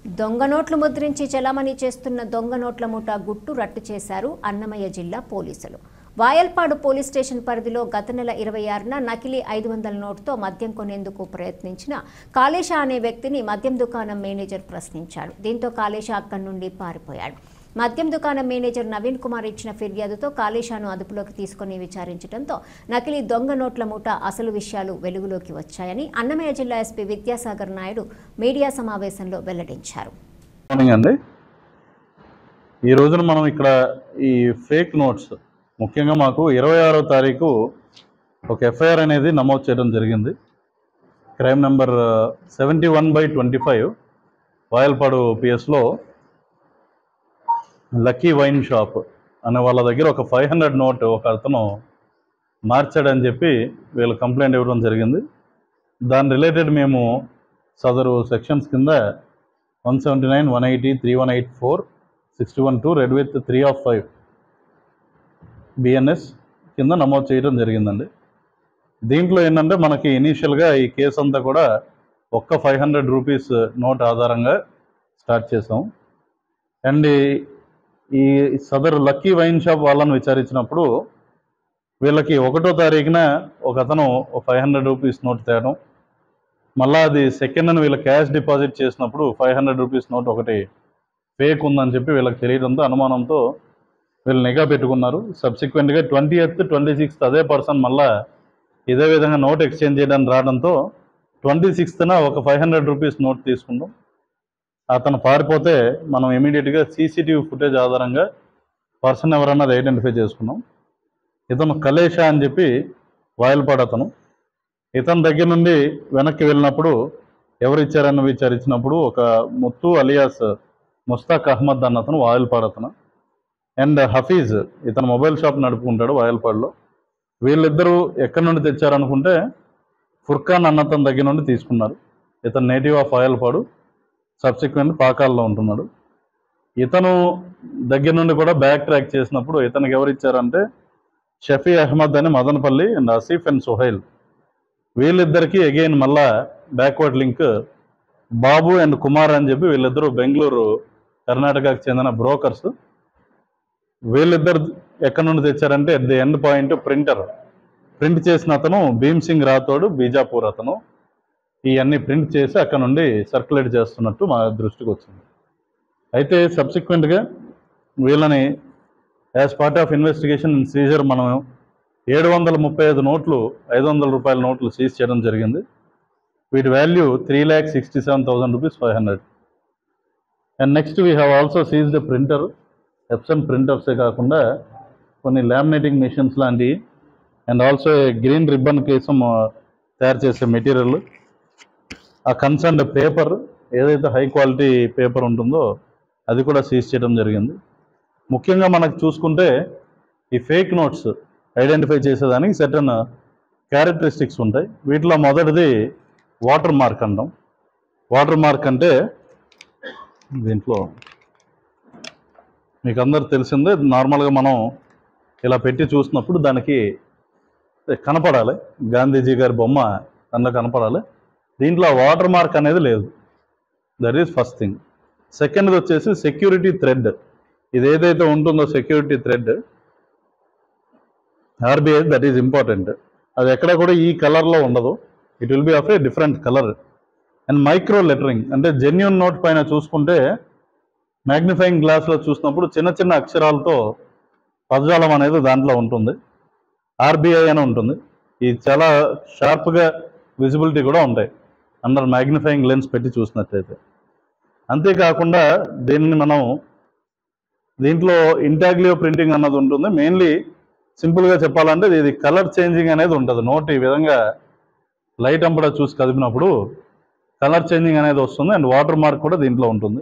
దొంగ నోట్లు ముద్రించి చలామణి చేస్తున్న దొంగ నోట్ల ముఠా గుట్టు రట్టు చేశారు అన్నమయ్య జిల్లా పోలీసులు. వాయల్పాడు పోలీస్ స్టేషన్ పరిధిలో గత నెల 26న నకిలీ 500 నోటుతో మద్యం కొనేందుకు ప్రయత్నించిన కాళేశ అనే వ్యక్తిని మద్యం దుకాణం మేనేజర్ ప్రశ్నించాడు. దీంతో కాళేశ అక్కడి నుండి పారిపోయాడు. మద్యం దుకాణం మేనేజర్ నవీన్ కుమార్ ఇచ్చిన ఫిర్యాదుతో కాళేశను అదుపులోకి తీసుకుని విచారించడంతో నకిలీ దొంగ నోట్ల ముఠా అసలు విషయాలు వెలుగులోకి వచ్చాయని అన్నమయ్య జిల్లా ఎస్పీ విద్యాసాగర్ నాయుడు మీడియా సమావేశంలో వెల్లడించారు. ఈ రోజున మనం ఇక్కడ ఈ ఫేక్ నోట్స్ ముఖ్యంగా మాకు 26వ తారీఖు ఒక ఎఫ్ఐఆర్ అనేది నమోదు చేయడం జరిగింది. క్రైమ్ నెంబర్ 71/25 వాయల్పాడు పిఎస్లో లక్కీ వైన్ షాప్ అనే వాళ్ళ దగ్గర ఒక 500 నోట్ ఒక అతను మార్చాడని చెప్పి వీళ్ళు కంప్లైంట్ ఇవ్వడం జరిగింది. దాని రిలేటెడ్ మేము సదరు సెక్షన్స్ కింద 179, 180, 3184, 61(2) రెడ్ విత్ 3/5 బిఎన్ఎస్ కింద నమోదు చేయడం జరిగిందండి. దీంట్లో ఏంటంటే మనకి ఇనీషియల్గా ఈ కేసు అంతా కూడా ఒక్క 500 రూపీస్ నోట్ ఆధారంగా స్టార్ట్ చేసాం. అండ్ ఈ సదరు లక్కీ వైన్ షాప్ వాళ్ళని విచారించినప్పుడు వీళ్ళకి 1వ తారీఖున ఒక అతను 500 రూపీస్ నోట్ తేయడం, మళ్ళీ అది సెకండ్ అని వీళ్ళ క్యాష్ డిపాజిట్ చేసినప్పుడు 500 రూపీస్ నోట్ ఒకటి ఫేక్ ఉందని చెప్పి వీళ్ళకి తెలియడంతో అనుమానంతో వీళ్ళు నిఘా పెట్టుకున్నారు. సబ్సిక్వెంట్గా 20th, 26th అదే పర్సన్ మళ్ళీ ఇదే విధంగా నోట్ ఎక్స్చేంజ్ చేయడానికి రావడంతో 26th ఒక 500 రూపీస్ నోట్ తీసుకుంటాం. అతను పారిపోతే మనం ఇమీడియట్గా సీసీటీవీ ఫుటేజ్ ఆధారంగా పర్సన్ ఎవరన్నది ఐడెంటిఫై చేసుకున్నాం. ఇతను కలేష అని చెప్పి వాయల్పాడు అతను. ఇతని దగ్గర నుండి వెనక్కి వెళ్ళినప్పుడు ఎవరు ఇచ్చారని విచారించినప్పుడు ఒక ముత్తు అలియాస్ ముస్తాక్ అహ్మద్ అన్న అతను వాయల్పాడు అతను, అండ్ హఫీజ్ ఇతను మొబైల్ షాప్ నడుపుకుంటాడు వాయల్పాడులో. వీళ్ళిద్దరూ ఎక్కడి నుండి తెచ్చారనుకుంటే ఫుర్ఖాన్ అన్నతని దగ్గర నుండి తీసుకున్నారు. ఇతను నేటివ్ ఆఫ్ వాయల్పాడు, సబ్సిక్వెంట్ పాకాల్లో ఉంటున్నాడు. ఇతను దగ్గర నుండి కూడా బ్యాక్ ట్రాక్ చేసినప్పుడు ఇతనికి ఎవరు ఇచ్చారంటే షఫీ అహ్మద్ అని మదనపల్లి అండ్ ఆసిఫ్ అండ్ సుహైల్. వీళ్ళిద్దరికీ అగైన్ మళ్ళా backward link Babu and Kumar అని చెప్పి వీళ్ళిద్దరూ బెంగళూరు కర్ణాటకకు చెందిన బ్రోకర్స్. వీళ్ళిద్దరు ఎక్కడి నుండి తెచ్చారంటే at the end point print చేసిన అతను భీమ్ సింగ్ రాథోడ్ బీజాపూర్ అతను. ఇవన్నీ ప్రింట్ చేసి అక్కడ నుండి సర్క్యులేట్ చేస్తున్నట్టు మా దృష్టికి వచ్చింది. అయితే సబ్సిక్వెంట్గా వీళ్ళని as part of investigation and seizure మనం 735 నోట్లు 500 రూపాయల నోట్లు సీజ్ చేయడం జరిగింది. వీటి value 3,67,000 rupees 500. And next we have also seize the printer, Epson ప్రింటర్సే కాకుండా కొన్ని లామినేటింగ్ మెషిన్స్ లాంటివి అండ్ ఆల్సో గ్రీన్ రిబ్బన్ కోసం తయారు చేసే మెటీరియల్, ఆ కన్సర్న్డ్ పేపర్ ఏదైతే హై క్వాలిటీ పేపర్ ఉంటుందో అది కూడా సీజ్ చేయడం జరిగింది. ముఖ్యంగా మనకు చూసుకుంటే ఈ ఫేక్ నోట్స్ ఐడెంటిఫై చేసేదానికి సర్టన్ క్యారెక్టరిస్టిక్స్ ఉంటాయి. వీటిలో మొదటిది వాటర్ మార్క్ అంటాం. వాటర్ మార్క్ అంటే దీంట్లో మీకు అందరు తెలిసిందే, నార్మల్గా మనం ఇలా పెట్టి చూసినప్పుడు దానికి కనపడాలి, గాంధీజీ గారి బొమ్మ దానిలో కనపడాలి. దీంట్లో వాటర్ మార్క్ అనేది లేదు. That is first thing. సెకండ్ది వచ్చేసి సెక్యూరిటీ థ్రెడ్. ఇది ఏదైతే ఉంటుందో security thread RBI, that is important. అది ఎక్కడ కూడా ఈ కలర్లో ఉండదు, it will be of a different colour. And micro lettering అంటే జెన్యూన్ నోట్ పైన చూసుకుంటే మ్యాగ్నిఫైయింగ్ గ్లాస్లో చూసినప్పుడు చిన్న చిన్న అక్షరాలతో పదజాలం అనేది దాంట్లో ఉంటుంది, ఆర్బీఐ అని ఉంటుంది. ఇది చాలా షార్ప్గా విజిబిలిటీ కూడా ఉంటాయి అండర్ మ్యాగ్నిఫైయింగ్ లెన్స్ పెట్టి చూసినట్లయితే. అంతేకాకుండా దీంట్లో ఇంటాగ్లియో ప్రింటింగ్ అన్నది ఉంటుంది. మెయిన్లీ సింపుల్గా చెప్పాలంటే ఇది కలర్ చేంజింగ్ అనేది ఉంటుంది. నోట్ ఈ విధంగా లైట్ అంపడా చూసి కదిపినప్పుడు కలర్ చేంజింగ్ అనేది వస్తుంది. అండ్ వాటర్ మార్క్ కూడా దీంట్లో ఉంటుంది.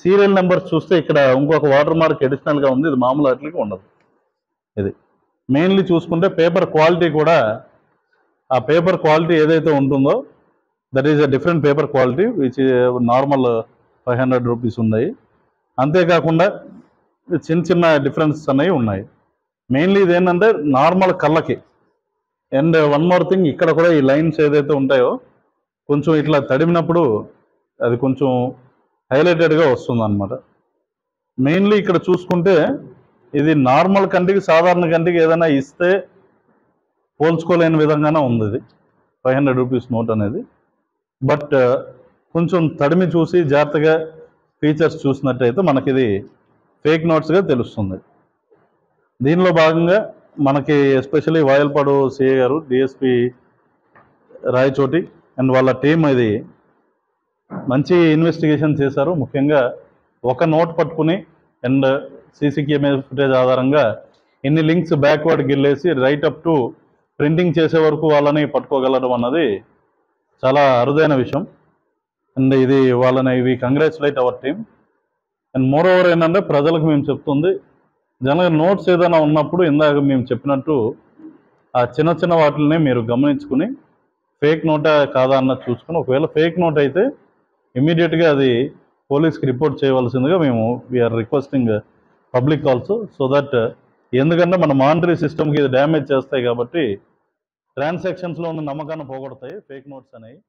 సీరియల్ నెంబర్స్ చూస్తే ఇక్కడ ఇంకొక వాటర్ మార్క్ అడిషనల్గా ఉంది, ఇది మామూలు వాటికి ఉండదు. ఇది మెయిన్లీ చూసుకుంటే పేపర్ క్వాలిటీ కూడా, ఆ పేపర్ క్వాలిటీ ఏదైతే ఉంటుందో that is a different paper quality which normal 500 rupees ఉన్నాయి. అంతేకాకుండా చిన్న చిన్న డిఫరెన్సెస్ అనేవి ఉన్నాయి. మెయిన్లీ ఇది ఏంటంటే నార్మల్ కళ్ళకి. అండ్ వన్ మోర్ థింగ్, ఇక్కడ కూడా ఈ లైన్స్ ఏదైతే ఉంటాయో కొంచెం ఇట్లా తడిమినప్పుడు అది కొంచెం హైలైటెడ్గా వస్తుంది అనమాట. మెయిన్లీ ఇక్కడ చూసుకుంటే ఇది నార్మల్ కంటికి, సాధారణ కంటికి ఏదైనా ఇస్తే పోల్చుకోలేని విధంగానే ఉంది ఇది 500 రూపీస్ నోట్ అనేది. బట్ కొంచెం తడిమి చూసి జాగ్రత్తగా ఫీచర్స్ చూసినట్టయితే మనకి ఇది ఫేక్ నోట్స్గా తెలుస్తుంది. దీనిలో భాగంగా మనకి ఎస్పెషల్లీ వాయల్పాడు సిఐ గారు, డిఎస్పి రాయచోటి అండ్ వాళ్ళ టీం ఇది మంచి ఇన్వెస్టిగేషన్ చేశారు. ముఖ్యంగా ఒక నోట్ పట్టుకుని అండ్ సీసీ కెమెరా ఫుటేజ్ ఆధారంగా ఎన్ని లింక్స్ బ్యాక్వర్డ్కి వెళ్ళేసి రైట్ అప్ టు ప్రింటింగ్ చేసే వరకు వాళ్ళని పట్టుకోగలడం అన్నది చాలా అరుదైన విషయం. అండ్ ఇది we congratulate our team. And moreover ఏంటంటే ప్రజలకు మేము చెప్తుంది, జనరల్గా నోట్స్ ఏదైనా ఉన్నప్పుడు ఇందాక మేము చెప్పినట్టు ఆ చిన్న చిన్న వాటిని మీరు గమనించుకుని ఫేక్ నోటా కాదా అన్నది చూసుకుని, ఒకవేళ ఫేక్ నోట్ అయితే ఇమీడియట్గా అది పోలీస్కి రిపోర్ట్ చేయవలసిందిగా మేము we are requesting public also, so that ఎందుకంటే మన మానిటరీ సిస్టమ్కి ఇది డ్యామేజ్ చేస్తాయి కాబట్టి ట్రాన్సాక్షన్స్లో ఉన్న నమ్మకాన్ని పోగొడతాయి ఫేక్ నోట్స్ అనేవి.